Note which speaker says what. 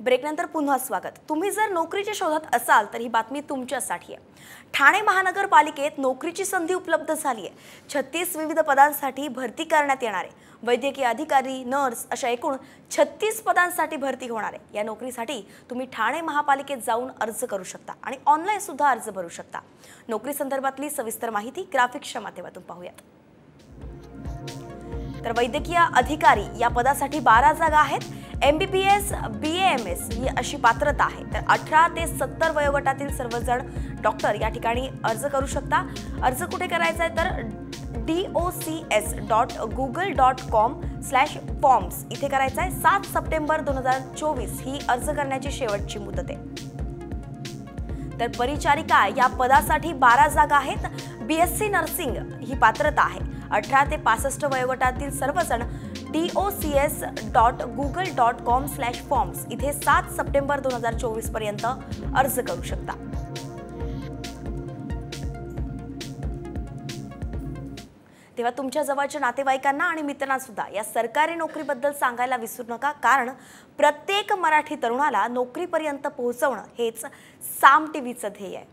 Speaker 1: ब्रेकनंतर पुन्हा स्वागत। तुम्ही जर नोकरीच्या शोधात असाल तर ही बातमी तुमच्यासाठी आहे। ठाणे महानगरपालिकेत नोकरीची संधी उपलब्ध झाली आहे। 36 विविध पदांसाठी भरती करण्यात येणार आहे। वैद्यकीय अधिकारी, नर्स अशा एकूण 36 पदांसाठी भरती होणार आहे। या नोकरीसाठी तुम्ही ठाणे महापालिकेत जाऊन अर्ज करू शकता आणि ऑनलाईन सुद्धा अर्ज भरू शकता। नोकरी संदर्भातली सविस्तर माहिती ग्राफिक्सच्या माध्यमातून पाहूयात। तर वैद्यकीय अधिकारी या पदासाठी 12 जागा आहेत। MBBS, BAMS ही अशी पात्रता आहे। तर 18 ते 70 वयोगटातील सर्वजण डॉक्टर या ठिकाणी अर्ज करू शकता। अर्ज कुठे करायचा आहे तर docs.google.com/forms इथे करायचा आहे। 7 सप्टेंबर 2024 ही अर्ज करण्याची शेवटची मुदत आहे। तर परिचारिका या पदासाठी 12 जागा आहेत। BSc नर्सिंग ही पात्रता आहे। 18 ते 65 वयोगटातील सर्वजण docs.google.com/forms इथे 7 सप्टेंबर 2024 पर्यंत अर्ज करू शकता। तेव्हा तुमच्या जवळच्या नातेवाईकांना आणि मित्रांना सुद्धा या सरकारी नोकरीबद्दल सांगायला विसरू नका, कारण प्रत्येक मराठी तरुणाला नोकरीपर्यंत पोहोचवणं हेच साम टीव्हीचं ध्येय आहे।